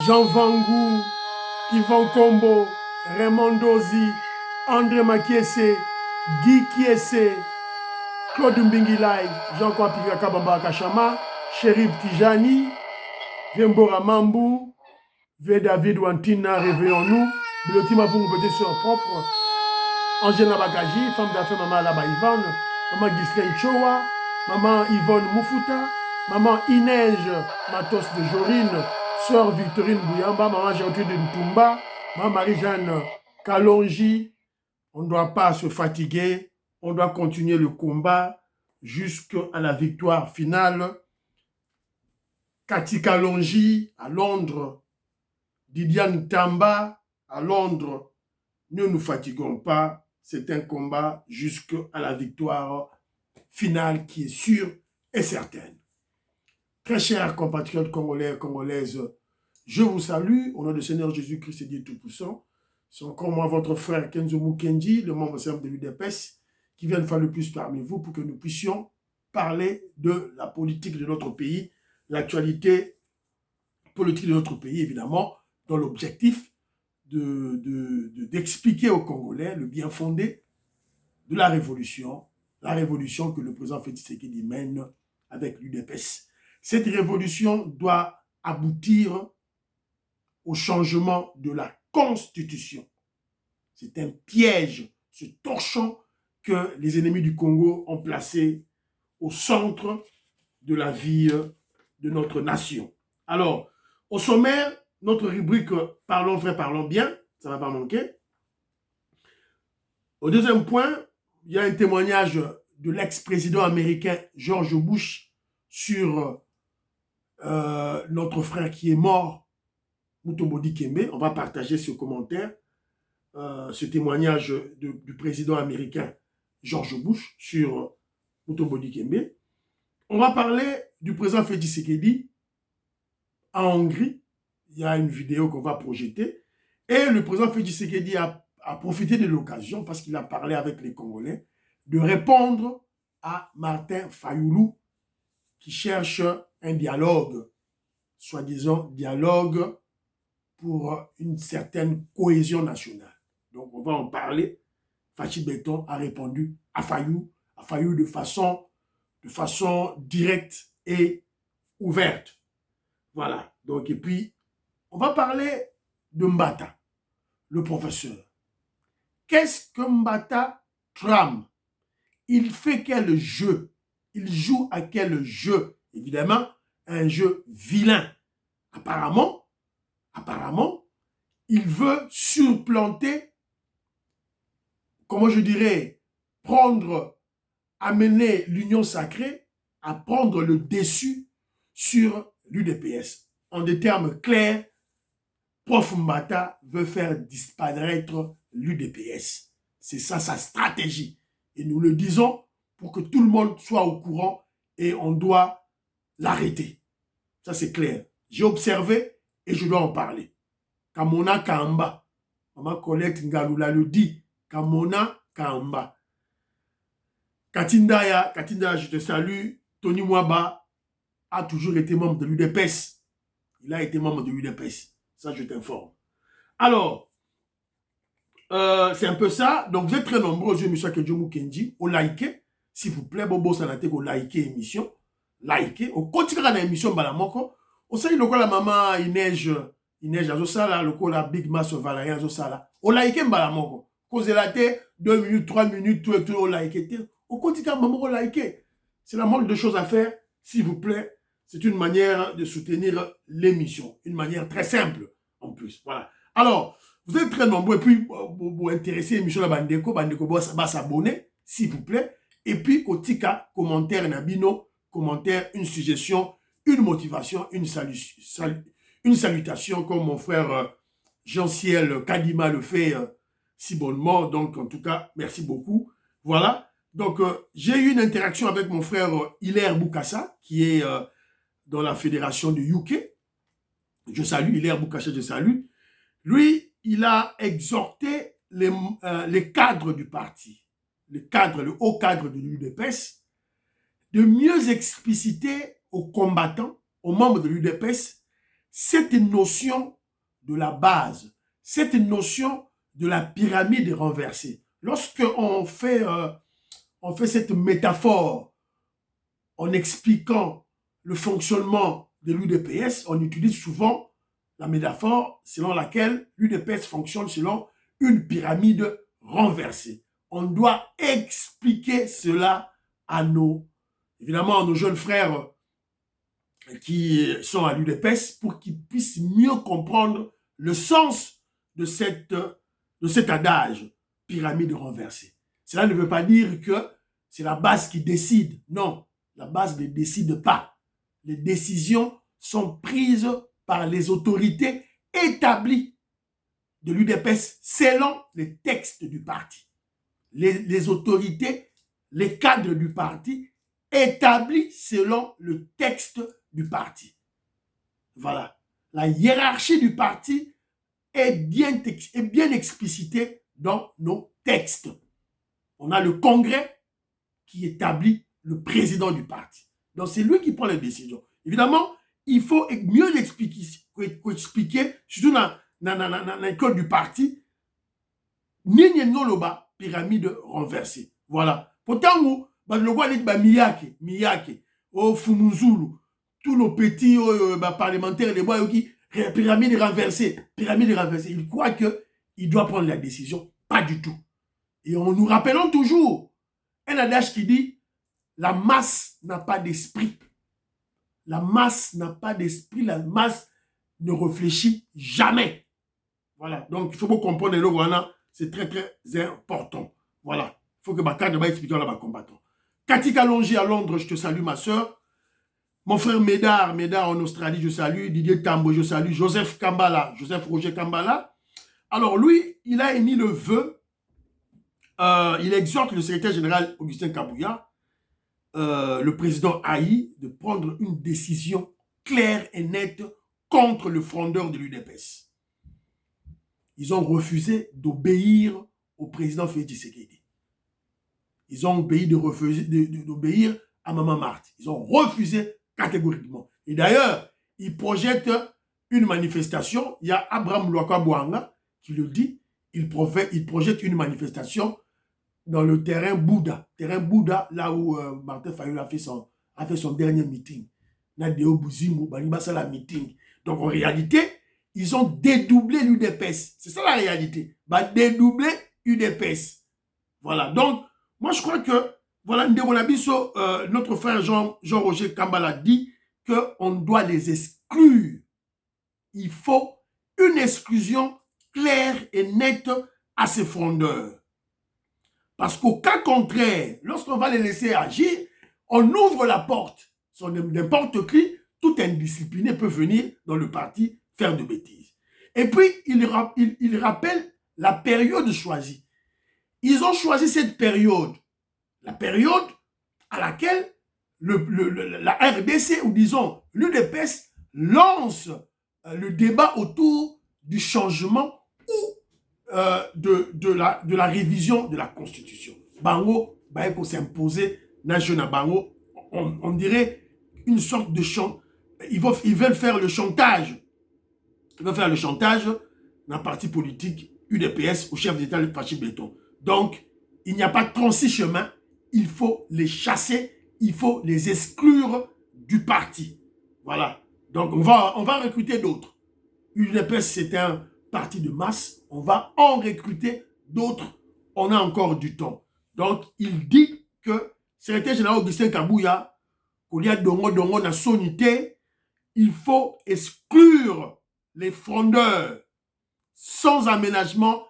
Jean Vangou, Yvan Kombo, Raymond Dozi, André Makiese, Guy Kiese, Claude Mbingilai, Jean-Claude Kabamba Kachama, Chérif Tijani, Viembora Mambou, V. David Wantina, réveillons-nous, Bilotima Vungu Petit Sœur Propre, Angela Bagaji, femme d'affaires Maman Alaba Yvonne, Maman Ghislaine Chowa, Maman Yvonne Moufuta, Maman Inège Matos de Jorine, Sœur Victorine Bouyamba, Maman Gertrude Ntumba, Maman Marie-Jeanne Kalonji. On ne doit pas se fatiguer, on doit continuer le combat jusqu'à la victoire finale. Cathy Kalonji à Londres, Didiane Tamba à Londres, ne nous fatiguons pas, c'est un combat jusqu'à la victoire finale qui est sûre et certaine. Très chers compatriotes congolais et congolaises, je vous salue au nom du Seigneur Jésus-Christ et Dieu Tout-Puissant. C'est encore moi, votre frère Kenzo Mukendi, le membre simple de l'UDPS, qui vient de faire le plus parmi vous pour que nous puissions parler de la politique de notre pays, l'actualité politique de notre pays, évidemment, dans l'objectif d'expliquer aux Congolais le bien fondé de la révolution que le président Félix Tshisekedi mène avec l'UDPS. Cette révolution doit aboutir au changement de la Constitution. C'est un piège, ce torchon que les ennemis du Congo ont placé au centre de la vie de notre nation. Alors, au sommaire, notre rubrique « Parlons vrai, parlons bien », ça ne va pas manquer. Au deuxième point, il y a un témoignage de l'ex-président américain George Bush sur notre frère qui est mort, Mutombo Dikembe. On va partager ce commentaire, ce témoignage du président américain George Bush sur Mutombo Dikembe. On va parler du président Félix Tshisekedi en Hongrie. Il y a une vidéo qu'on va projeter. Et le président Félix Tshisekedi a profité de l'occasion, parce qu'il a parlé avec les Congolais, de répondre à Martin Fayoulou, qui cherche un dialogue, soi-disant dialogue pour une certaine cohésion nationale. Donc on va en parler. Fachi Béton a répondu à Fayou de façon directe et ouverte. Voilà. Donc, et puis, on va parler de Mbata, le professeur. Qu'est-ce que Mbata trame? Il fait quel jeu? Il joue à quel jeu? Évidemment, un jeu vilain. Apparemment, il veut supplanter, comment je dirais, amener l'union sacrée à prendre le dessus sur l'UDPS. En des termes clairs, Prof Mbata veut faire disparaître l'UDPS. C'est ça sa stratégie. Et nous le disons pour que tout le monde soit au courant et on doit l'arrêter. Ça c'est clair. J'ai observé et je dois en parler. Kamona Kamba, Maman Colette Ngalula le dit, Kamona Kamba. Katindaya, je te salue. Tony Mwaba a toujours été membre de l'UDPS. Il a été membre de l'UDPS. Ça, je t'informe. Alors, c'est un peu ça. Donc, vous êtes très nombreux, je suis M. Kenjo Kenji, au liker. S'il vous plaît, Bobo Sanate, au liker l'émission. Liker. Au continue dans l'émission, Balamoko. Au sein de la maman Inège Azosala, le la Big Mass Valérien Azosala. Au liker Balamoko. Cause la 2 minutes, 3 minutes, tout, au liker. Au continue, maman, au liker. C'est la moindre de choses à faire, s'il vous plaît. C'est une manière de soutenir l'émission. Une manière très simple, en plus. Voilà. Alors, vous êtes très nombreux. Et puis, vous intéressez l'émission de Bandeko va s'abonner, s'il vous plaît. Et puis, Kotika, commentaire Nabino, commentaire, une suggestion, une motivation, une salutation, comme mon frère Jean-Ciel Kadima le fait si bonnement. Donc, en tout cas, merci beaucoup. Voilà. Donc, j'ai eu une interaction avec mon frère Hilaire Boukassa, qui est dans la fédération du UK. Je salue Hilaire Boukassa, je salue. Lui, il a exhorté les cadres du parti, le haut cadre de l'UDPS, de mieux expliciter aux combattants, aux membres de l'UDPS, cette notion de la base. Cette notion de la pyramide renversée. Lorsqu'on fait, on fait cette métaphore en expliquant le fonctionnement de l'UDPS, on utilise souvent la métaphore selon laquelle l'UDPS fonctionne selon une pyramide renversée. On doit expliquer cela à évidemment, à nos jeunes frères qui sont à l'UDPS pour qu'ils puissent mieux comprendre le sens de cet adage, pyramide renversée. Cela ne veut pas dire que c'est la base qui décide. Non, la base ne décide pas. Les décisions sont prises par les autorités établies de l'UDPS selon les textes du parti. Les autorités, les cadres du parti établis selon le texte du parti. Voilà. La hiérarchie du parti est bien explicitée dans nos textes. On a le congrès qui établit le président du parti. Donc, c'est lui qui prend les décisions. Évidemment, il faut mieux expliquer, surtout dans l'école du parti, Ninyengoloba, pyramide renversée. Voilà. Pourtant, le roi dit Miyake, Fumuzulu, tous nos petits parlementaires, les bois qui pyramide renversée. Il croit qu'il doit prendre la décision. Pas du tout. Et on nous rappelons toujours un adage qui dit la masse n'a pas d'esprit. La masse n'a pas d'esprit, la masse ne réfléchit jamais. Voilà. Donc, il faut comprendre le Rwanda, c'est très, très important. Voilà. Il faut que ma carte va expliquer à la combattant. Cathy Kalonji à Londres, je te salue, ma soeur. Mon frère Médard en Australie, je salue. Didier Tambo, je salue. Joseph Roger Kambala. Alors, lui, il a émis le vœu. Il exhorte le secrétaire général Augustin Kabouya, le président Haï, de prendre une décision claire et nette contre le frondeur de l'UDPS. Ils ont refusé d'obéir au président Félix Tshisekedi. Ils ont obéi d'obéir à Maman Marthe. Ils ont refusé catégoriquement. Et d'ailleurs, ils projettent une manifestation. Il y a Abraham Lwakabouanga qui le dit. Il projette une manifestation dans le terrain Bouddha. Terrain Bouddha, là où Martin Fayulu a fait son dernier meeting. Donc en réalité, ils ont dédoublé l'UDPS. C'est ça la réalité. Dédoubler l'UDPS. Voilà. Donc, moi je crois que, voilà, notre frère Jean-Roger Kambala dit qu'on doit les exclure. Il faut une exclusion claire et nette à ces frondeurs. Parce qu'au cas contraire, lorsqu'on va les laisser agir, on ouvre la porte. N'importe qui, tout indiscipliné peut venir dans le parti faire de bêtises. Et puis, il rappelle la période choisie. Ils ont choisi cette période. La période à laquelle la RDC, ou disons l'UDPS, lance le débat autour du changement ou de la révision de la Constitution. Bango, Baeko s'imposer, Najona Bango, on dirait une sorte de chant. Ils veulent faire le chantage. Ils veulent faire le chantage dans le parti politique UDPS au chef d'État, le Fachi Béton. Donc, il n'y a pas 36 chemins. Il faut les chasser. Il faut les exclure du parti. Voilà. Donc, on va recruter d'autres. UDPS, c'est un parti de masse. On va en recruter d'autres. On a encore du temps. Donc, il dit que secrétaire général Augustin Kabouya, qu'il y a dongo na sonité, il faut exclure les frondeurs sans aménagement,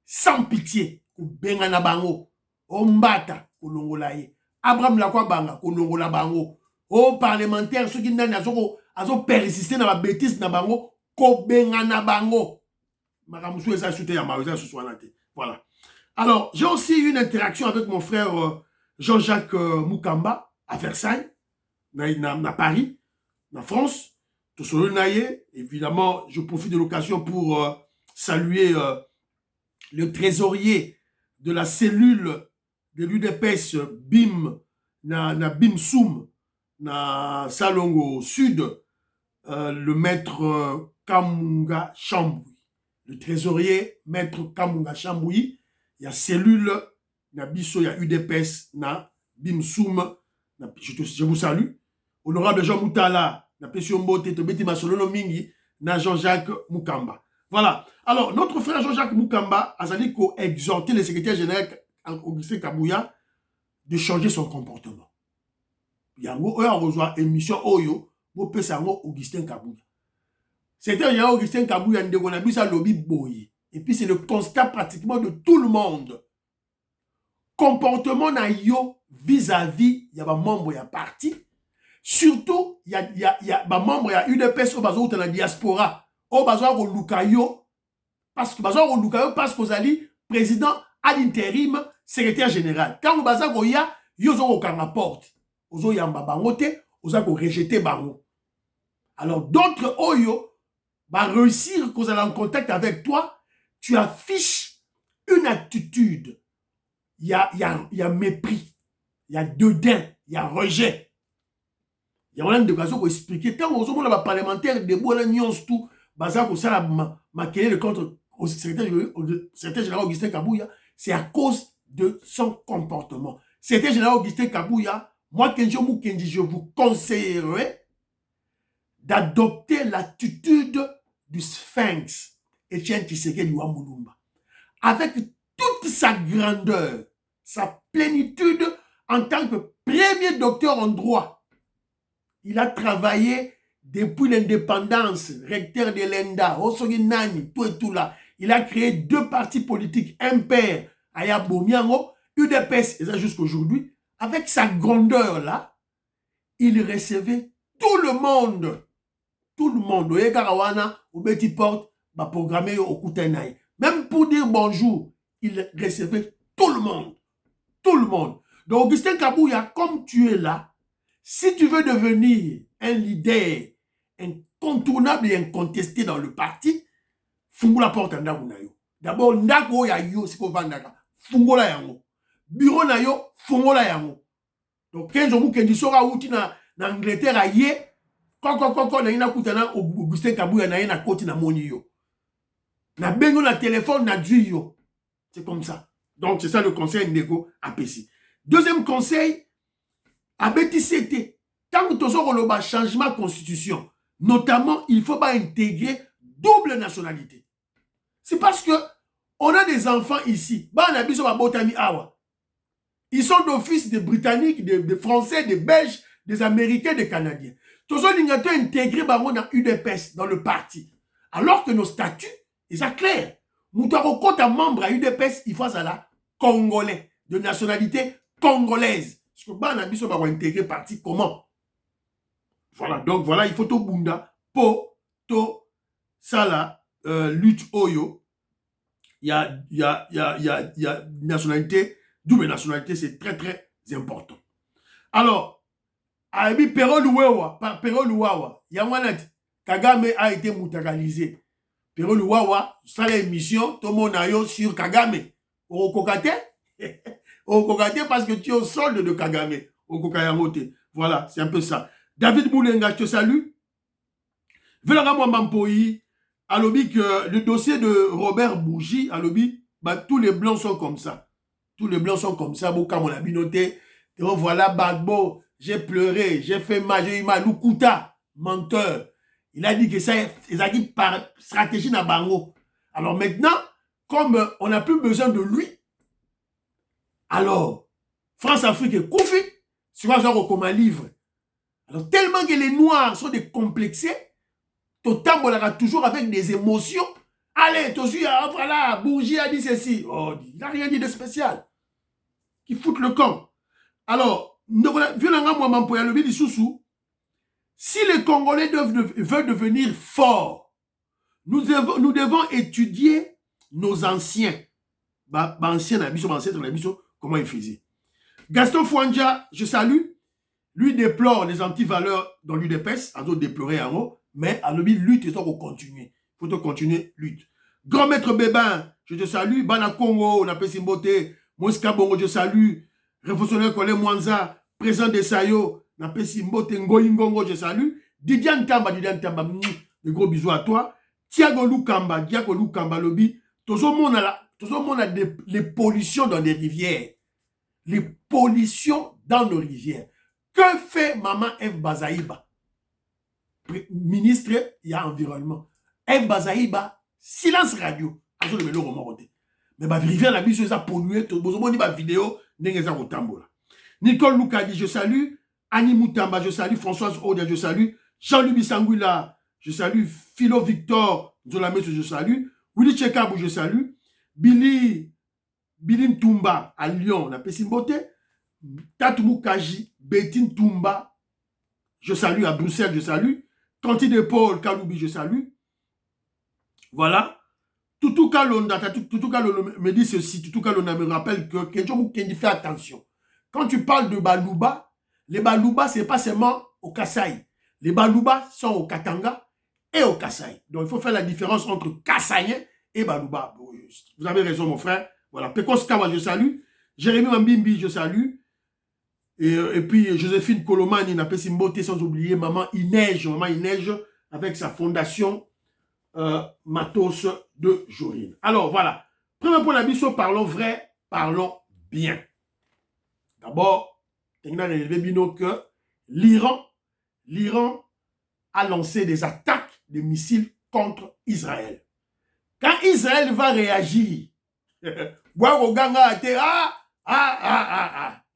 sans pitié. Bengana bango, Ombata, Kolongolaye, Abraham Lakwabanga, Kolongola bango, au parlementaire, ceux qui n'ont persisté dans la bêtise na bango, ko bengana bango. Voilà. Alors, j'ai aussi eu une interaction avec mon frère Jean-Jacques Moukamba à Versailles, à Paris, en France. Évidemment, je profite de l'occasion pour saluer le trésorier de la cellule de l'UDPS BIM, na BIM Soum, na Salongo Sud, le maître Kamunga Chamboui. Le trésorier, maître Kamunga Chamboui, il y a cellule, il y a UDPS, na Bimsoum, je vous salue. Honorable Jean Moutala, na Pesiombote, Tobeti Masolono Mingi, na Jean-Jacques Moukamba. Voilà. Alors, notre frère Jean-Jacques Moukamba a dit qu'on exhortait le secrétaire général Augustin Kabouya de changer son comportement. Il y a une émission Oyo, pour passer Augustin Kabouya. C'était il y a Augustin Kabouya, on a vu ça lobby boy. Et puis c'est le constat pratiquement de tout le monde. Comportement na yo vis-à-vis, il y a un membre, il y a parti. Surtout, il y a un membre, il y a UDPS au bazo de la diaspora. Au bazo au Lukayo. Parce que bazo au Lukayo, parce que vous allez président à l'intérim, secrétaire général. Quand vous bazo au ya, yo zo au porte. Ozo yamba bangote, ozo ko rejeter bango. Alors d'autres oyo va réussir qu'on est en contact avec toi, tu affiches une attitude. Il y a mépris, il y a dédain, il y a rejet. Il y a un de gazon pour expliquer. Tant que les parlementaires debout à l'union tout, bazar pour ça ma querelle contre le secrétaire général Augustin Kabouya, c'est à cause de son comportement. Secrétaire général Augustin Kabouya, moi Kenji Moukendi, je vous conseillerais d'adopter l'attitude du Sphinx, Etienne Tshisekedi Wamulumba, avec toute sa grandeur, sa plénitude en tant que premier docteur en droit. Il a travaillé depuis l'indépendance, recteur de l'ENDA, Osoginani, tout et tout là. Il a créé 2 partis politiques impairs, Aya Bomiango, UDPS, et ça jusqu'aujourd'hui. Avec sa grandeur là, il recevait tout le monde. Tout le monde. Oye Karawana, ou Betty Porte, va programmer au Koutenaï. Même pour dire bonjour, il recevait tout le monde. Tout le monde. Donc, Augustin Kabouya, comme tu es là, si tu veux devenir un leader incontournable et incontesté dans le parti, fungo la porte à Ndagunayo. D'abord, Ndago ya yo, c'est qu'on va Ndaga. Fungo la yango. Bureau na yo, fungo la yango. Donc, 15 jours, qui sera outi na Angleterre à yé, quand na ina kutana Augustin Kabouya na ina koti na moni yo. Na bengo na téléphone na dju yo. C'est comme ça. Donc, c'est ça le conseil Ndeko APC. Deuxième conseil, à BTCT, tant que tu as un changement de constitution, notamment, il ne faut pas intégrer double nationalité. C'est parce que on a des enfants ici. Ils sont d'office des Britanniques, des Français, des Belges, des Américains, des Canadiens. Tous les gens ont intégré dans UDPS, dans le parti. Alors que nos statuts, ils sont clairs. Nous avons compte un membre à UDPS, il faut ça là, congolais, de nationalité congolaise. Parce que Banabiso va intégrer le parti comment? Voilà, donc voilà, il faut tout bunda, po, to, sala, lutte oyo. Il y a nationalité, double nationalité, c'est très très important. Alors, Abi Pero Luwawa, Yamanat, Kagame a été moutagalisé. Pero Luwawa, ça l'émission, tout le monde a eu sur Kagame. Au Kokate? Au Kokate parce que tu es au solde de Kagame. Au Kokayamote. Voilà, c'est un peu ça. David Moulenga, je te salue. Velanga Mwambampoyi, à l'obi que le dossier de Robert Bougie, à l'obi, bah, tous les blancs sont comme ça. Tous les blancs sont comme ça. Boka mon abinoté. Voilà, Bagbo, j'ai pleuré, j'ai fait mal, j'ai eu mal. Lukuta, menteur. Il a dit que ça, il a dit par stratégie na bango. Alors maintenant, comme on n'a plus besoin de lui, alors, France-Afrique est Koufi, tu vas genre comme un livre. Alors, tellement que les Noirs sont décomplexés, Totam on toujours avec des émotions. Allez, voilà, Bourgie a dit ceci. Oh, il n'a rien dit de spécial. Qui foutent le camp. Alors, si les Congolais veulent devenir forts, nous devons étudier nos anciens. Comment ils faisaient. Gaston Fouandja, je salue. Lui déplore les antivaleurs dans l'UDPS, à d'autres déplorer en haut, mais à l'objet lutte, il faut continuer. Il faut continuer lutte. Grand maître Bébin, je te salue. Bana Congo, on appelle Simbote. Mouska Bongo, je salue. Révolutionnaire Kole Mwanza, président de Sayo, on appelle Simbote. Ngoyingongo, je salue. Didian Tamba, de gros bisous à toi. Diago Lukamba lobby, tout le monde a les pollutions dans les rivières. Les pollutions dans nos rivières. Que fait Maman F. Bazaïba, ministre, il y a environnement. F. Bazaïba, silence radio. Mais ma rivière, la mise, ça pollué. Tout le monde dit vidéo, Nicole Loukadi, je salue. Annie Moutamba, je salue. Françoise Odia, je salue. Jean-Louis Bissangouila, je salue. Philo Victor, je salue. Willy Tchekabou, je salue. Billy Ntumba à Lyon, la Pessimboté. Tatumou Kaji, Betty Ntumba, je salue. À Bruxelles, je salue. Tanti de Paul Kaloubi, je salue. Voilà. Toutou Kalonda me dit ceci. Toutou Kalonda me rappelle que fait attention. Quand tu parles de Balouba, les Balouba, ce n'est pas seulement au Kasaï. Les Balouba sont au Katanga et au Kasaï. Donc, il faut faire la différence entre Kasaïen et Balouba. Vous avez raison, mon frère. Voilà. Pekos Kawa, je salue. Jérémy Mambimbi, je salue. Et puis, Joséphine Kolomani, n'a pas Simboté, sans oublier Maman Ineige, avec sa fondation Matos de Jorine. Alors, voilà. Premier point d'abisso, parlons vrai, parlons bien. D'abord, que l'Iran a lancé des attaques de missiles contre Israël. Quand Israël va réagir,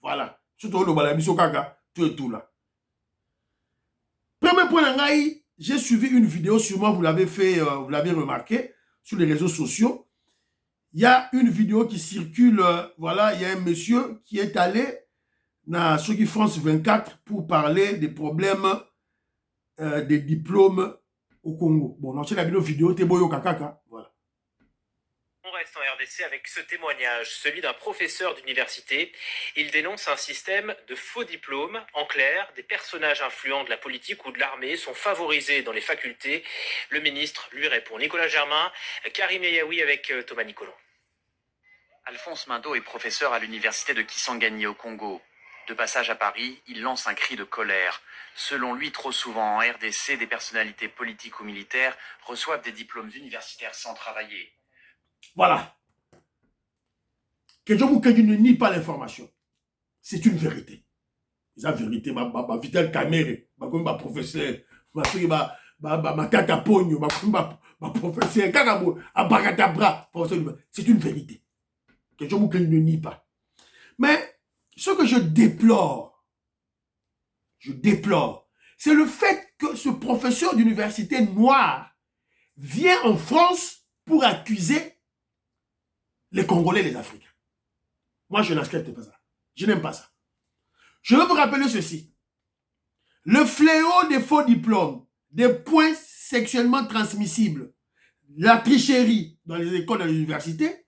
voilà. Surtout le balabiso kaka, tout et tout là. Premier point, j'ai suivi une vidéo, sûrement vous l'avez fait, vous l'avez remarqué sur les réseaux sociaux. Il y a une vidéo qui circule, voilà, il y a un monsieur qui est allé dans Soki France 24 pour parler des problèmes des diplômes au Congo. Bon, dans la vidéo, Teboyo Kakaka, voilà. On reste en RDC avec ce témoignage, celui d'un professeur d'université. Il dénonce un système de faux diplômes. En clair, des personnages influents de la politique ou de l'armée sont favorisés dans les facultés. Le ministre lui répond. Nicolas Germain, Karim Eyaoui avec Thomas Nicolon. Alphonse Mindo est professeur à l'université de Kisangani au Congo. De passage à Paris, il lance un cri de colère. Selon lui, trop souvent en RDC, des personnalités politiques ou militaires reçoivent des diplômes universitaires sans travailler. Voilà. Que je ne nie pas l'information. C'est une vérité. C'est la vérité. Ma Vital Kamere, ma professeur, ma tata Pogno, ma professeur, c'est une vérité. Que je ne nie pas. Mais ce que je déplore, c'est le fait que ce professeur d'université noir vient en France pour accuser les Congolais et les Africains. Moi, je n'accepte pas ça. Je n'aime pas ça. Je veux vous rappeler ceci. Le fléau des faux diplômes, des points sexuellement transmissibles, la tricherie dans les écoles et les universités,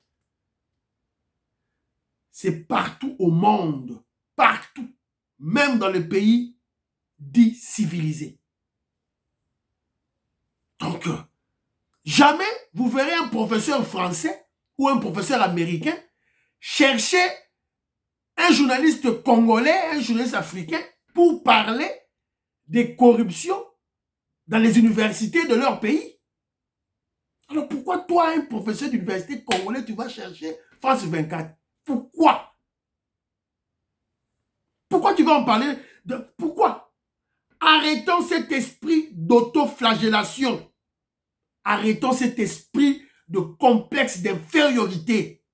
c'est partout au monde. Partout. Même dans les pays dits civilisés. Donc, jamais vous verrez un professeur français ou un professeur américain chercher un journaliste congolais, un journaliste africain pour parler des corruptions dans les universités de leur pays. Alors pourquoi toi, un professeur d'université congolais, tu vas chercher France 24? Pourquoi? Pourquoi tu vas en parler de... Pourquoi? Arrêtons cet esprit d'autoflagellation. Arrêtons cet esprit de complexe d'infériorité.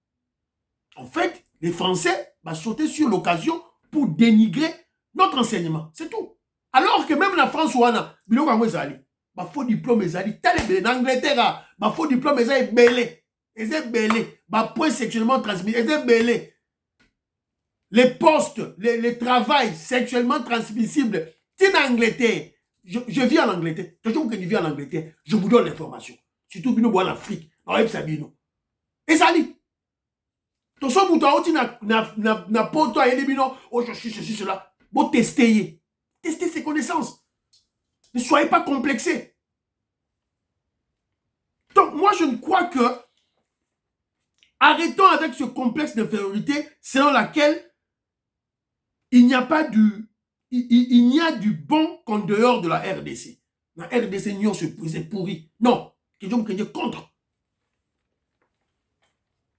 En fait, les Français vont sauter sur l'occasion pour dénigrer notre enseignement. C'est tout. Alors que même la France, il faux diplôme, en Angleterre, il faux diplôme, il belé. Point sexuellement transmis, les postes, les travails sexuellement transmissibles, c'est en Angleterre. Je vis en Angleterre. Toujours que je vis en Angleterre, je vous donne l'information. Surtout en Afrique, en Sabino. Et ça dit. Tout ça, vous n'a pas toi et oh, je suis ceci, cela. Bon, testez. Testez ses connaissances. Ne soyez pas complexés. Donc, moi, je ne crois que arrêtons avec ce complexe d'infériorité selon laquelle il n'y a pas du... Il n'y a du bon qu'en dehors de la RDC. La RDC, c'est pourri. Non. Kenzo Mukenje contre.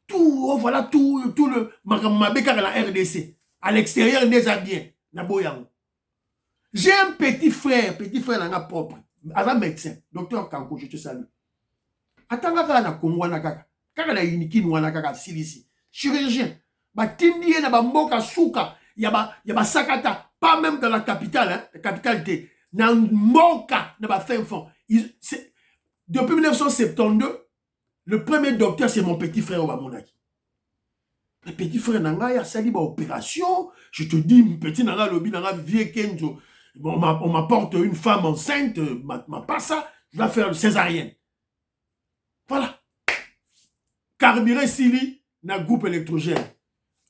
Tout, oh, voilà, tout le Mabeka dans la RDC. À l'extérieur, il est bien. J'ai un petit frère dans la propre. Un médecin, docteur Kanko, je te salue. Attends, na Congo, kaka na Unikin, kaka Silisi. Chirurgien. Ba tindi na ba mboka souka. Yaba sakata. Pas même dans la capitale, hein. La capitale était. Na mboka, na ba fin fond. Depuis 1972, le premier docteur, c'est mon petit frère Obamonaki. Le petit frère Nanga, il a sali ba opération. Je te dis, petit Nanga, lobi Nanga, vieux Kenzo. Bon, on m'apporte une femme enceinte, ma pas ça, je dois faire césarienne. Voilà. Carburé Sili, na groupe électrogène.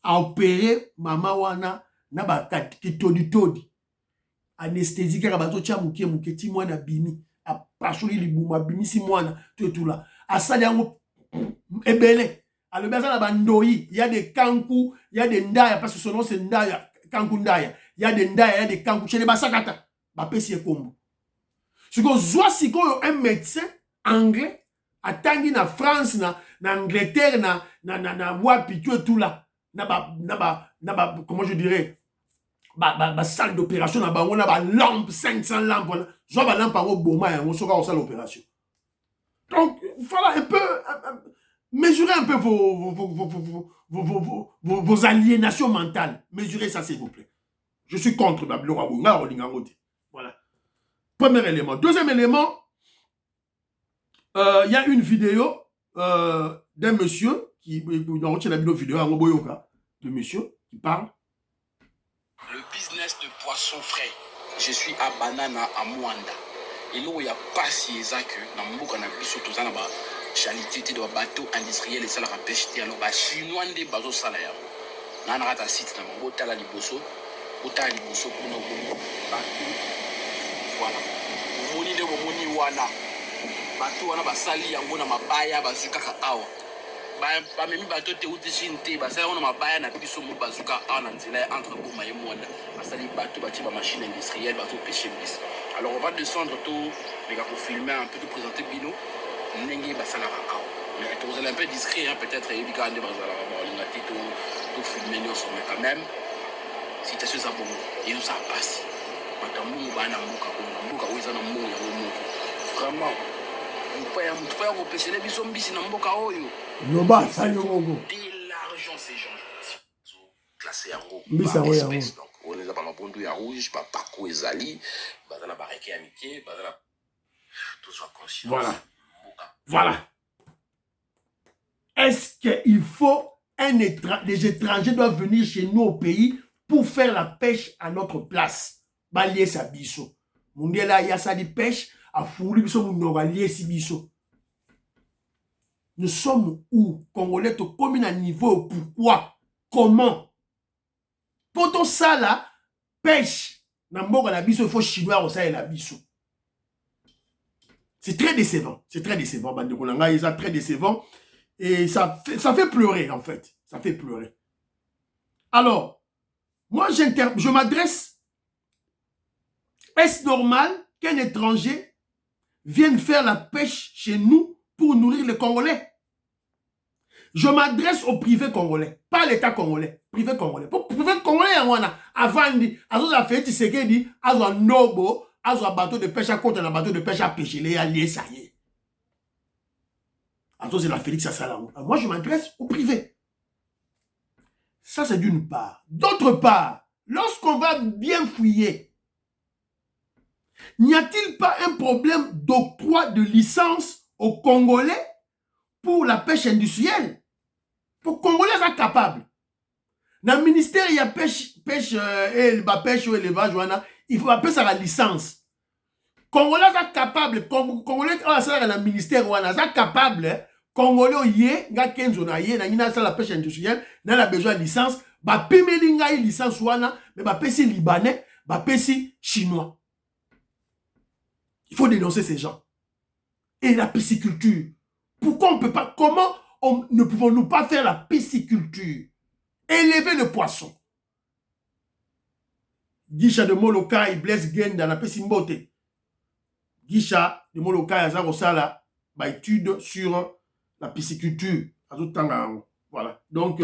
A opéré, maman wana, na ba todi. Anesthésie, car bato tia mouke, ti mwana bini. A pacholi libuma, bini si mwana, tout là. A sali yango, ebele. A le bazan na bandoi, il y a des kankou, il y a des ndaya, parce que son nom c'est ndaya, kankou ndaya. Il y a des ndaya, il y a des kankou, chez les basakata. Ba pesi e kombo. Si ko zwa siko un médecin anglais, atangi na France, na Angleterre, na wapi, tout là. Comment je dirais, salle d'opération, on a lampe, 500 lampes, voilà. Je vois lampe en Boma, on sera en salle d'opération. Donc, voilà un peu, mesurez un peu vos aliénations mentales. Mesurez ça, s'il vous plaît. Je suis contre Babylora Bunga, voilà. Premier élément. Deuxième élément, il y a une vidéo d'un monsieur qui retient la vidéo de monsieur qui parle. Le business de poisson frais. Je suis à Banana à Mwanda. Et là où il n'y a pas si exact que dans mon cas, tout ça, chalité de bateau industriel et ça la pêche. Alors, chinois des bateaux salaires. Là, on a un site dans mon hôtel à Liboso. Hôtel à Liboso pour nous. Voilà. Moni de Moni Wana. Bateau, on a sali, on a mabaya, bazuka awa. Ba memi bateau te utisinte, basala on a mabaya na biso mu bazuka awa na nzela entre Goma et Mwanda. Basali bateau, bati ba machine industrielle, bateau pêcher bis. Alors on va descendre tout, les gars, pour filmer un peu, de présenter Bino. Nengi basala awa. Mais vous allez un peu discret, hein, peut-être, il y a des gars qui tout filmer, nous sommes quand même. Si tu as ce sabon, et nous ça passe. Vraiment. De l'argent, ces gens classés en haut. Donc, on les a pas répondu à rouge, pas parcours et zali, dans la barrière amitié, tout soit conscient. Voilà. Voilà. Est-ce qu'il faut des étrangers doivent venir chez nous au pays pour faire la pêche à notre place? Balier sa biso. Mundiala ya sa di pêche. Nous sommes où? Congolais, combien à niveau? Pourquoi? Comment? Pour ça là, pêche. Il faut chinois au la biso. C'est très décevant. C'est très décevant. C'est très décevant. Et ça fait pleurer en fait. Ça fait pleurer. Alors, moi je m'adresse. Est-ce normal qu'un étranger viennent faire la pêche chez nous pour nourrir les Congolais? Je m'adresse au privé congolais, pas l'État congolais, privé congolais. Pour privé congolais, avant de faire Tshisekedi, un nobo, un bateau de pêche à côté, un bateau de pêche à pêcher, les alliés, ça y est. C'est la Félix Assalam. Moi, je m'adresse au privé. Ça, c'est d'une part. D'autre part, lorsqu'on va bien fouiller, n'y a-t-il pas un problème d'octroi de licence aux Congolais pour la pêche industrielle? Pour Congolais sont capables. Dans le ministère, il y a pêche ou élevage, il faut appeler ça la licence. Congolais sont capables. Congolais dans le ministère, sont capables. Congolais, il y a 15 ans, il y a la pêche industrielle, il y a besoin de licence. Il y a une licence, mais il y a libanais, il y a chinois. Il faut dénoncer ces gens. Et la pisciculture. Pourquoi on peut pas, comment ne pouvons-nous pas faire la pisciculture? Élever le poisson. Gisha de Molokai, Blaise Gen dans la piscimbote. Gisha de Molokai, Azarosala, étude sur la pisciculture. Voilà. Donc,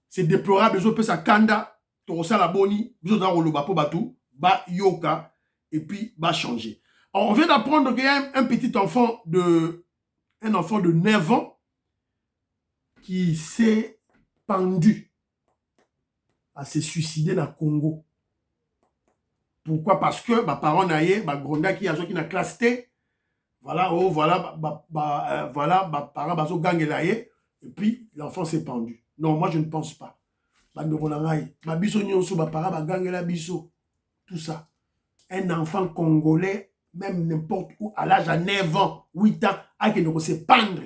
c'est déplorable. Les autres, ça kanda, torosa la boni, les autres, roloba po batou, ba yoka, et puis, ba changer. Alors, on vient d'apprendre qu'il y a un petit enfant de 9 ans qui s'est pendu à se suicider dans le Congo. Pourquoi? Parce que ma parent naïe, ma gronda qui a joué na classe T, voilà, oh, voilà, voilà, ma parent bazo gangue naïe, et puis l'enfant s'est pendu. Non, moi je ne pense pas. Ma biso nyonso, ma parent ba gangue la biso. Tout ça. Un enfant congolais, même n'importe où, à l'âge de 9 ans, 8 ans, a qui ne se pendre.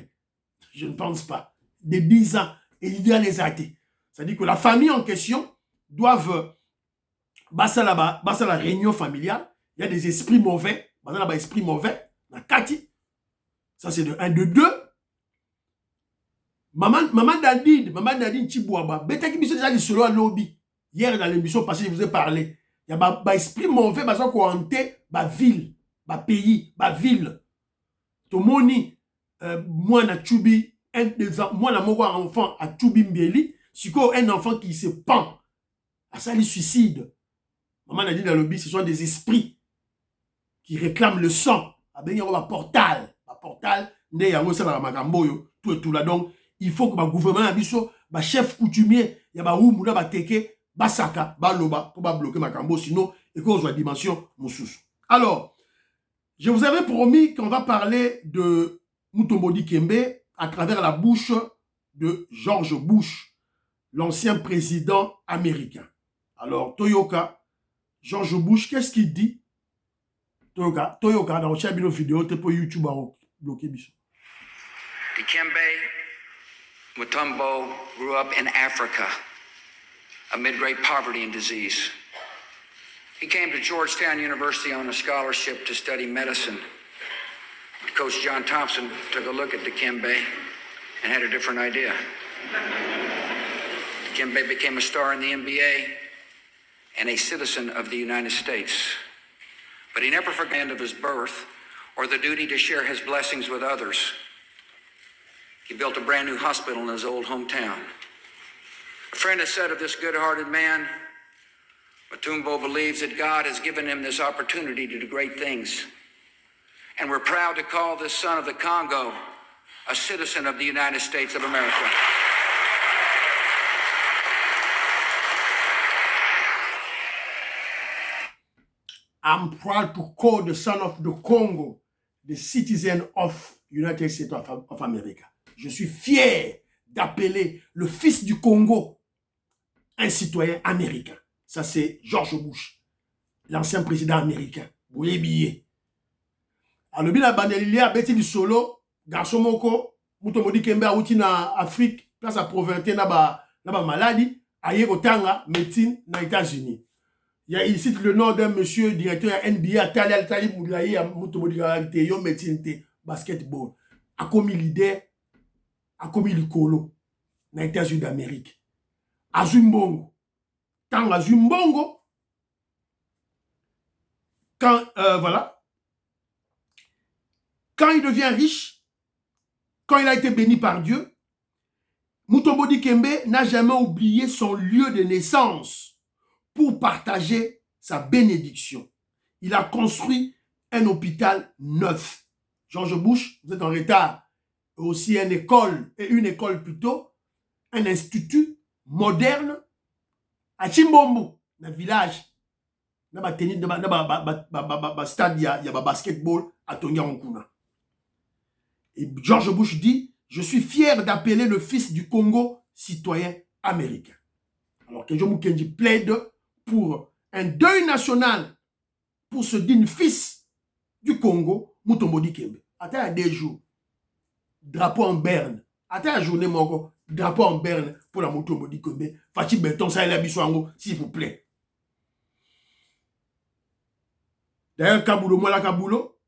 Je ne pense pas. De 10 ans, et il y a les athées. C'est-à-dire que la famille en question doivent basa la réunion familiale. Il y a des esprits mauvais. Basa la esprit mauvais. La kati. Ça c'est de 1, de 2. Maman Nadine Chibouaba. Beta qui déjà dit solo à lobby. Hier dans l'émission passée, je vous ai parlé. Il y a esprit mauvais, basa ko hanté, ville, pays, ville. To moni, moi na Tchoubi, moi na moko enfant à Tchoubi Mbeli, si un enfant qui se pend, à ça, il suicide. Maman a dit dans le lobby, ce sont des esprits qui réclament le sang. Il y a un portal. Un portal, il y a tout et tout là. Donc, il faut que le gouvernement, le chef coutumier, il y a un teke, basaka, baloba, pour bloquer Makambo, sinon, il y a une dimension moussous. Alors, je vous avais promis qu'on va parler de Mutombo Dikembe à travers la bouche de George Bush, l'ancien président américain. Alors, Toyoka, George Bush, qu'est-ce qu'il dit? Toyoka, dans le vidéo, tu peux YouTube bloquer. Dikembe Mutombo grew up in Africa amid great poverty and disease. He came to Georgetown University on a scholarship to study medicine. Coach John Thompson took a look at Dikembe and had a different idea. Dikembe became a star in the NBA and a citizen of the United States. But he never forgot the end of his birth or the duty to share his blessings with others. He built a brand new hospital in his old hometown. A friend has said of this good-hearted man, Mutombo believes that God has given him this opportunity to do great things. And we're proud to call this son of the Congo a citizen of the United States of America. I'm proud to call the son of the Congo the citizen of United States of America. Je suis fier d'appeler le fils du Congo un citoyen américain. Ça, c'est George Bush, l'ancien président américain. Vous voyez bien. Alors, bien, il a Betty du solo, garçon moko, Mutombo Dikembe a outi na Afrique, place à Proventé, na ba maladie, aïe otanga, médecine, na États-Unis. Il cite le nom d'un monsieur directeur NBA, Tali Moulaye, Mutombo Dikembe, yo médecine, basketball. A commis l'idée, a commis le colo, na États-Unis d'Amérique. Azumbongo. Tant Azumbongo, quand, voilà, quand il devient riche, quand il a été béni par Dieu, Mutombo Dikembe n'a jamais oublié son lieu de naissance pour partager sa bénédiction. Il a construit un hôpital neuf. George Bush, vous êtes en retard, aussi une école plutôt, un institut moderne à Chimbombo, dans le village, dans le stade, il y a basketball à Tonyankuna. Et George Bush dit, je suis fier d'appeler le fils du Congo citoyen américain. Alors que Kenjo Mukendi plaide pour un deuil national pour ce digne fils du Congo, Mutombo Dikembe. Attends à 2 jours, drapeau en berne. Attends à journée, mon drapeau en berne pour la Mutombo Dikembe. Fatih Beton, ça est la bisouango, s'il vous plaît. D'ailleurs, Kaboulo, Mola Kaboulo,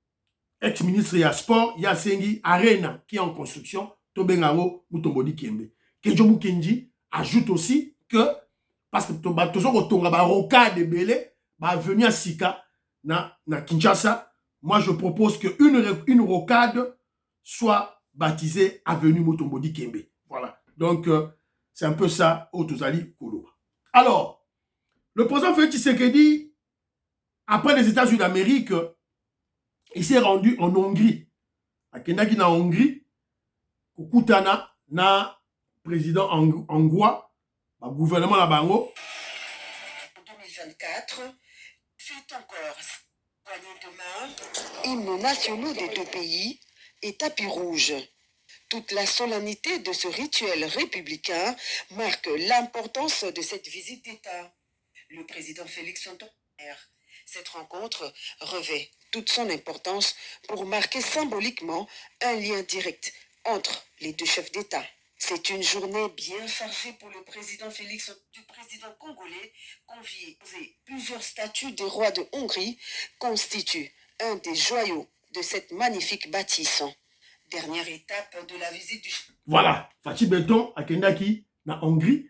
ex-ministre de sport, Yasengi Arena, qui est en construction, Tobengango, Mutombo Dikembe. Kenjo Mukendi ajoute aussi que, parce que Tonga Roka de Belé, va venir à Sika, na Kinshasa, moi je propose qu'une rocade soit baptisé Avenue Mutombodi Kembe. Voilà. Donc, c'est un peu ça, Otozali Koloba. Alors, le président Félix Tshisekedi, après les États-Unis d'Amérique, il s'est rendu en Hongrie. À Kendaki na Hongrie, Kukutana na président hongrois, le gouvernement la Bango. En 2024, fut encore poignée de main, hymnes nationaux des deux pays et tapis rouge. Toute la solennité de ce rituel républicain marque l'importance de cette visite d'État. Le président Félix Antoine. Cette rencontre revêt toute son importance pour marquer symboliquement un lien direct entre les deux chefs d'État. C'est une journée bien chargée pour le président Félix, du président congolais, convié. Plusieurs statues des rois de Hongrie constituent un des joyaux de cette magnifique bâtisse. Dernière étape de la visite du... Voilà, Fachi Beton à Kendaki, na Hongrie,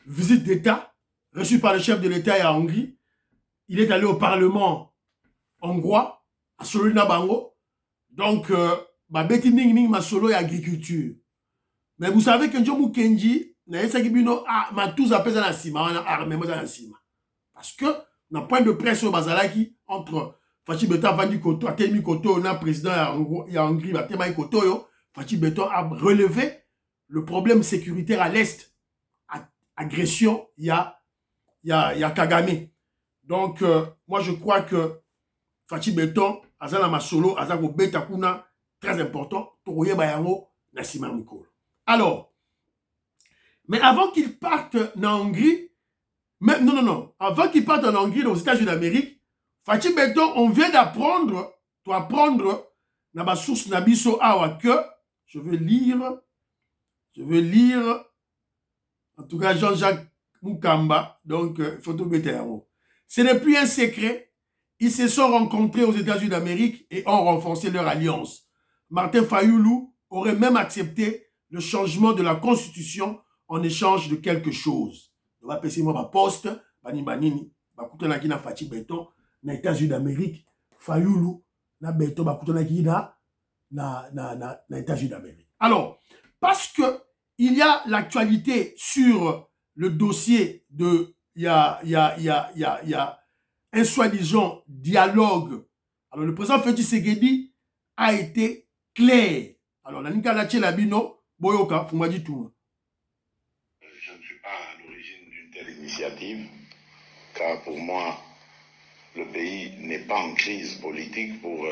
visite d'État, reçue par le chef de l'État à Hongrie. Il est allé au Parlement hongrois, à Solina Bango. Donc, Beti Ning Ning Masolo et agriculture. Mais vous savez que Njomu Kenji, m'a tous appelé ça la cima. Parce que, dans le point de presse au Bazalaki, entre Fachi Beton Vandi Koto, Atemi Koto, le président de la Hongrie, Atemi Koto, Fachi Beton a relevé le problème sécuritaire à l'Est. Agression, il y a Kagame. Donc, moi, je crois que Fachi Beton, Azana Masolo, Azako Betakuna, très important, Toroye Bayango, Nassima Mikolo. Alors, mais avant qu'il parte en Hongrie, avant qu'il parte en Hongrie, aux États-Unis d'Amérique, Fachi Beton, on vient d'apprendre, dans ma source Nabiso Awa que, je veux lire, en tout cas, Jean-Jacques Mukamba, donc, photo Betango. Ce n'est plus un secret. Ils se sont rencontrés aux États-Unis d'Amérique et ont renforcé leur alliance. Martin Fayoulou aurait même accepté le changement de la Constitution en échange de quelque chose. On va passer moi ma poste, Banini, Bakutana Kina Fachi Beton, na États-Unis d'Amérique, Fayoulou, na Beton, Bakutana Kina, na États-Unis d'Amérique. Alors, parce que il y a l'actualité sur le dossier de il y a un soi-disant dialogue. Alors, le président Félix Tshisekedi a été clair. Alors, la Nika Lache Labino, Boyoka, vous m'avez dit tout. Je ne suis pas à l'origine d'une telle initiative, car pour moi, le pays n'est pas en crise politique pour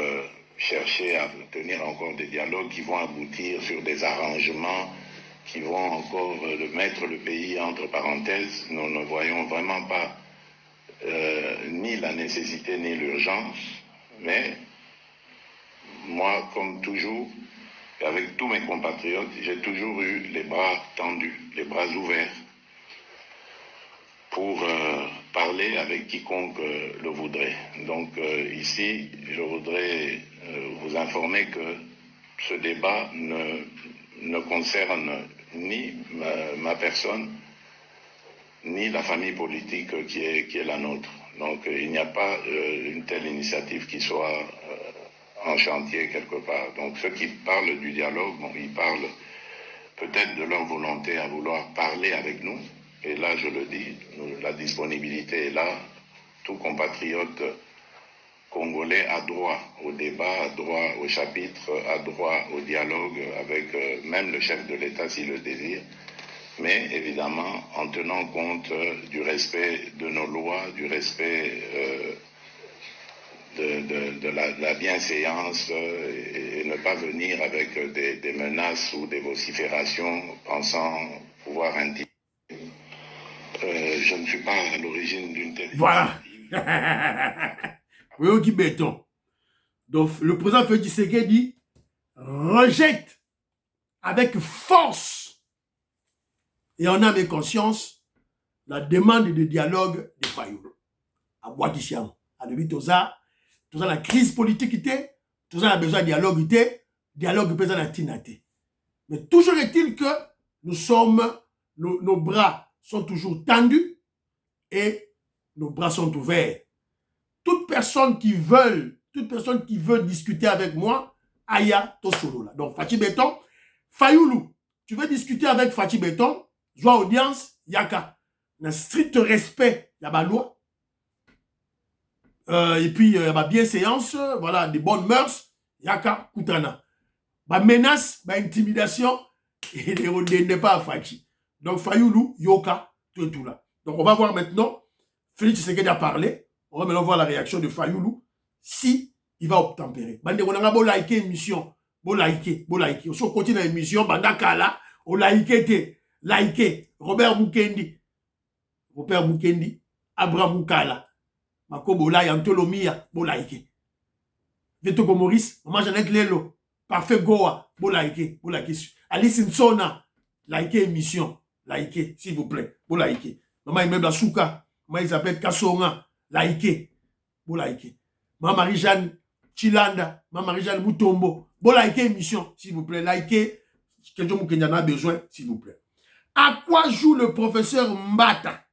chercher à tenir encore des dialogues qui vont aboutir sur des arrangements qui vont encore mettre le pays entre parenthèses. Nous ne voyons vraiment pas ni la nécessité ni l'urgence, mais moi, comme toujours, avec tous mes compatriotes, j'ai toujours eu les bras tendus, les bras ouverts pour parler avec quiconque le voudrait. Donc ici, je voudrais vous informer que ce débat ne concerne ni ma personne, ni la famille politique qui est la nôtre. Donc il n'y a pas une telle initiative qui soit en chantier quelque part. Donc ceux qui parlent du dialogue, bon, ils parlent peut-être de leur volonté à vouloir parler avec nous. Et là, je le dis, la disponibilité est là. Tout compatriote congolais a droit au débat, a droit au chapitre, a droit au dialogue avec même le chef de l'État s'il le désire. Mais évidemment, en tenant compte du respect de nos lois, du respect de la bienséance et ne pas venir avec des menaces ou des vociférations pensant pouvoir intimider. Je ne suis pas à l'origine d'une telle... Voilà. Oui, qui béton. Donc, le président Félix Tshisekedi rejette avec force et en âme et conscience la demande de dialogue de Fayoulou. À Bois-Kichiam. À Debi Toza, la crise politique, Toza a besoin de dialogue, dialogue besoin de tinate. Mais toujours est-il que nous sommes, nos bras sont toujours tendus et nos bras sont ouverts. Toute personne qui veut discuter avec moi, Aya Tosolola. Donc, Fachi Béton, Fayoulou, tu veux discuter avec Fachi Béton, joie audience, Yaka. Un strict respect, il y a ma loi. Et puis, il y a ma bienséance, voilà, des bonnes mœurs, Yaka, Koutana. Ma menace, ma intimidation, et n'est pas à Fachi. Donc, Fayoulou, Yoka, tout là. Donc, on va voir maintenant, Félix Tshisekedi a parlé. On va maintenant voir la réaction de Fayoulou. Si il va obtempérer. Bande, on a beau liker l'émission. Beau liker. On se continue l'émission. Bandakala, on liker. Robert Mukendi. Abraham Mukala. Makobo la Yantolomia. Beau liker. Vetoko Maurice. Maman Jeannette Lelo. Parfait Goa. Beau liker. Alice Nsona. Liker l'émission. Liker, s'il vous plaît. Beau liker. Maman Imebla Souka. Maman Isabelle Kassonga. Liker. Beau liker. Maman Marie-Jeanne Chilanda, Maman Marie-Jeanne Moutombo. Bon, likez l'émission, s'il vous plaît. Likez. Quelqu'un qui en a besoin, s'il vous plaît. À quoi joue le professeur Mbata?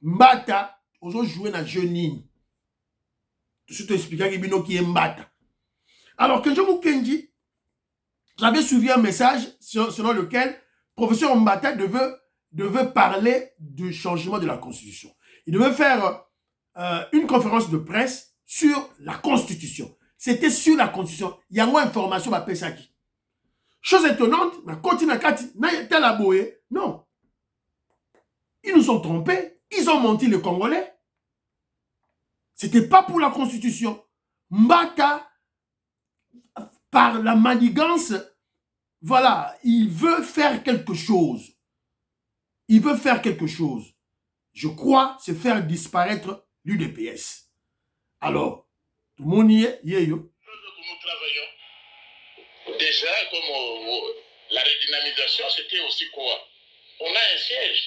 Mbata, aujourd'hui jouer dans Jeunine. Tout de suite expliquer qui est Mbata. Alors, quelqu'un Kenji, j'avais suivi un message selon lequel professeur Mbata devait parler du changement de la Constitution. Il devait faire une conférence de presse sur la Constitution. C'était sur la Constitution. Il y a moins d'informations à Pesaki. Chose étonnante, non. Ils nous ont trompés. Ils ont menti les Congolais. C'était pas pour la Constitution. Mbata, par la manigance, voilà, il veut faire quelque chose. Je crois, c'est faire disparaître l'UDPS. Alors, tout le monde y est, yo. Nous travaillons. Déjà, comme la redynamisation, c'était aussi quoi? On a un siège.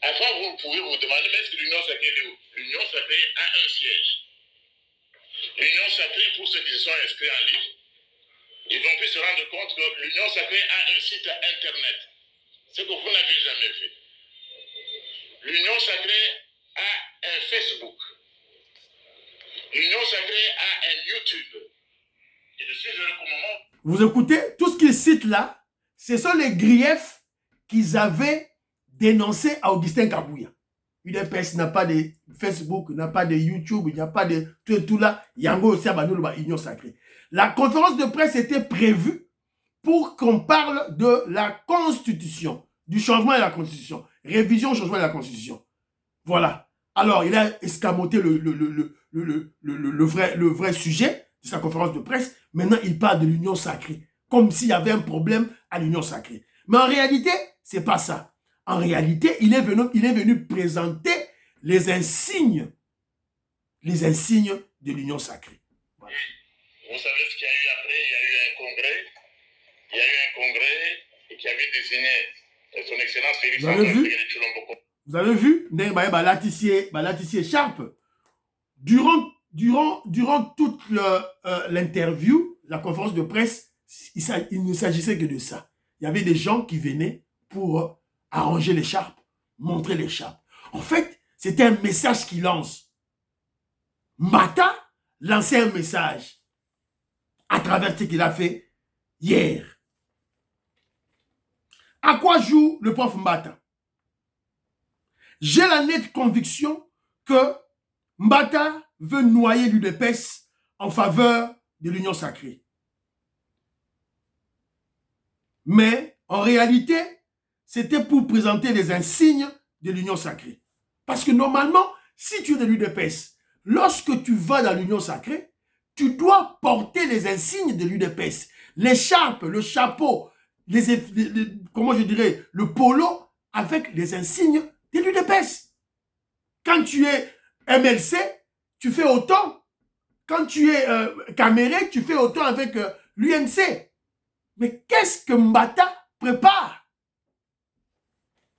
Avant, vous pouvez vous demander, mais est-ce que l'Union sacrée est où? L'Union sacrée a un siège. L'Union sacrée, pour ceux qui se sont inscrits en ligne, ils vont plus se rendre compte que l'Union sacrée a un site internet. Ce que vous n'avez jamais vu. L'Union sacrée a un Facebook. L'Union sacrée a un YouTube. Et je suis heureux qu'au moment... Vous écoutez, tout ce qu'ils citent là, ce sont les griefs qu'ils avaient dénoncés à Augustin Kabouya. UDPS n'a pas de Facebook, n'a pas de YouTube, il n'y a pas de tout là. Yango aussi à l'Union sacrée. La conférence de presse était prévue pour qu'on parle de la Constitution, du changement de la Constitution. Révision, changement de la Constitution. Voilà. Alors, il a escamoté le vrai sujet de sa conférence de presse. Maintenant, il parle de l'Union sacrée, comme s'il y avait un problème à l'Union sacrée. Mais en réalité, c'est pas ça. En réalité, il est venu présenter les insignes de l'Union sacrée. Voilà. Vous savez ce qu'il y a eu après? Il y a eu un congrès. Qui avait désigné son Excellence Félix Antoine Tshilombo. Vous avez vu, Balatissier Sharp, durant toute l'interview, la conférence de presse, il ne s'agissait que de ça. Il y avait des gens qui venaient pour arranger l'écharpe, montrer l'écharpe. En fait, c'était un message qu'il lance. Mbata lançait un message à travers ce qu'il a fait hier. À quoi joue le prof Mbata? J'ai la nette conviction que Mbata veut noyer l'UDPS en faveur de l'Union sacrée. Mais en réalité, c'était pour présenter les insignes de l'Union sacrée. Parce que normalement, si tu es de l'UDPS, lorsque tu vas dans l'Union sacrée, tu dois porter les insignes de l'UDPS. L'écharpe, le chapeau, comment je dirais, le polo avec les insignes de l'UDPS. Quand tu es MLC, tu fais autant. Quand tu es Caméré, tu fais autant avec l'UNC. Mais qu'est-ce que Mbata prépare?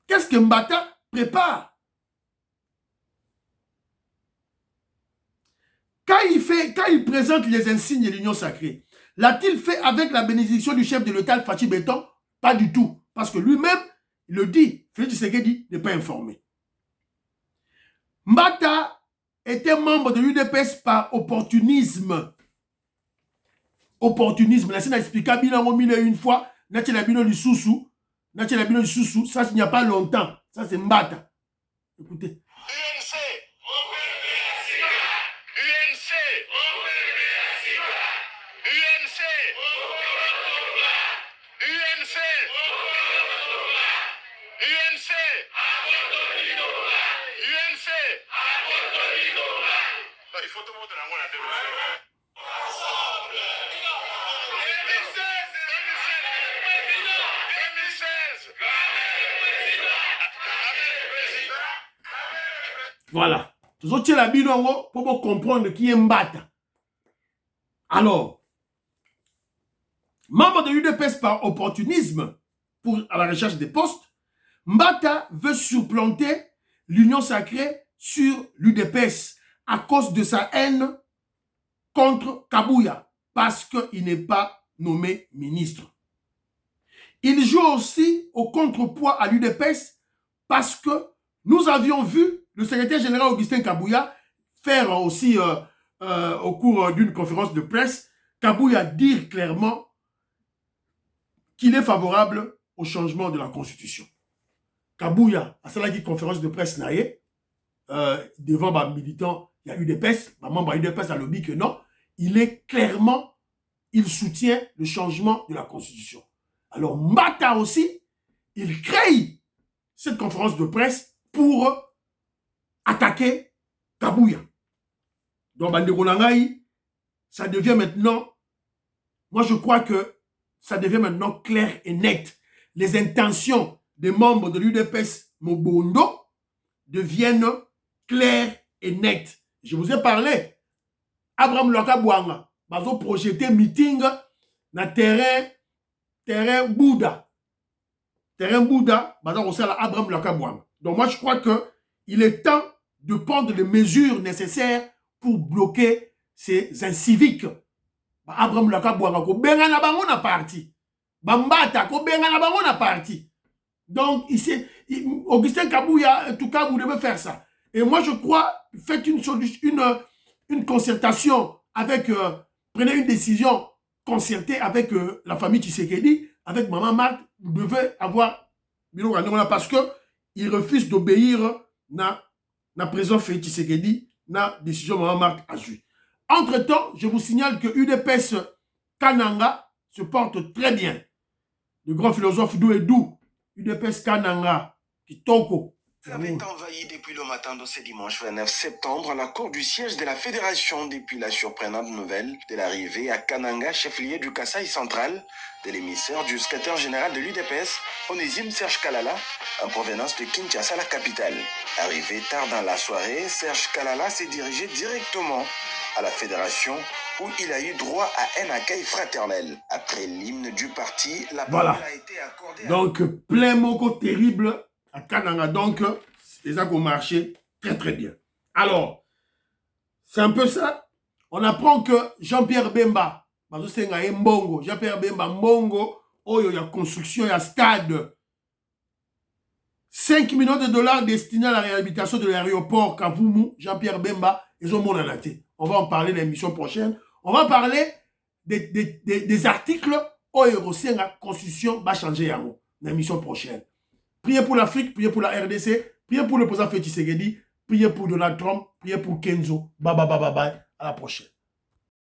Qu'est-ce que Mbata prépare? Quand il présente les insignes de l'Union sacrée, l'a-t-il fait avec la bénédiction du chef de l'État, Fachi Béton? Pas du tout. Parce que lui-même, il le dit, Félix Tshisekedi n'est pas informé. Mbata était membre de l'UDPS par opportunisme. opportunisme. Là, c'est expliqué bilan mille et une fois. Nache la bino du sous-sous. Nache la bino du sous-sous. Ça, il n'y a pas longtemps. Ça, c'est Mbata. Écoutez. UNC. Il faut tout le monde dans la ensemble. 2016. Voilà. Tous autres, la binongo pour comprendre qui est Mbata. Alors, membre de l'UDPS par opportunisme à la recherche des postes, Mbata veut supplanter l'Union sacrée sur l'UDPS à cause de sa haine contre Kabouya, parce qu'il n'est pas nommé ministre. Il joue aussi au contrepoids à l'UDPS parce que nous avions vu le secrétaire général Augustin Kabouya faire aussi, au cours d'une conférence de presse, Kabouya dire clairement qu'il est favorable au changement de la Constitution. Kabouya, à cela dit conférence de presse naïe, devant les militants, il y a UDPS, les membres de l'UDPS a lobby que non, il soutient le changement de la Constitution. Alors Mbata aussi, il crée cette conférence de presse pour attaquer Kabouya. Donc Bandeko Nangaï, ça devient maintenant, moi je crois que ça devient maintenant clair et net. Les intentions des membres de l'UDPS Mobondo deviennent claires et nettes. Je vous ai parlé. Abraham Lokabouanga va projeter meeting dans terrain Bouddha. Terrain Bouddha, Abraham Lokabouanga. Donc moi je crois qu'il est temps de prendre les mesures nécessaires pour bloquer ces inciviques. Abraham Lokabouanga ko benga na bango na parti. Bambata ko benga na bango na parti. Donc ici Augustin Kabouya, en tout cas vous devez faire ça. Et moi je crois, faites une concertation avec, prenez une décision concertée avec la famille Tshisekedi, avec Maman Marthe, vous devez avoir parce que il refuse d'obéir na président Félix Tshisekedi, na décision Maman Marthe a joué. Entre-temps, je vous signale que UDPS Kananga se porte très bien. Le grand philosophe Douedou, UDPS Kananga, Kitoko. Vous avez envahi depuis le matin de ce dimanche 29 septembre la cour du siège de la Fédération depuis la surprenante nouvelle de l'arrivée à Kananga, chef-lieu du Kasaï central, de l'émissaire du secrétaire général de l'UDPS, Onésime Serge Kalala, en provenance de Kinshasa, la capitale. Arrivé tard dans la soirée, Serge Kalala s'est dirigé directement à la Fédération où il a eu droit à un accueil fraternel. Après l'hymne du parti, la parole a été accordée Donc, plein mot terrible à Kananga. Donc, les gens ont marché très très bien. Alors, c'est un peu ça. On apprend que Jean-Pierre Bemba, Jean-Pierre Bemba Mbongo, oh, il y a construction, il y a stade. 5 millions de dollars destinés à la réhabilitation de l'aéroport Kavumu, Jean-Pierre Bemba, ils ont mon anaté. On va en parler dans l'émission prochaine. On va parler des articles où la constitution va changer dans l'émission prochaine. Priez pour l'Afrique, priez pour la RDC, priez pour le président Félix Tshisekedi, priez pour Donald Trump, priez pour Kenzo. Bye bye bye bye bye. À la prochaine.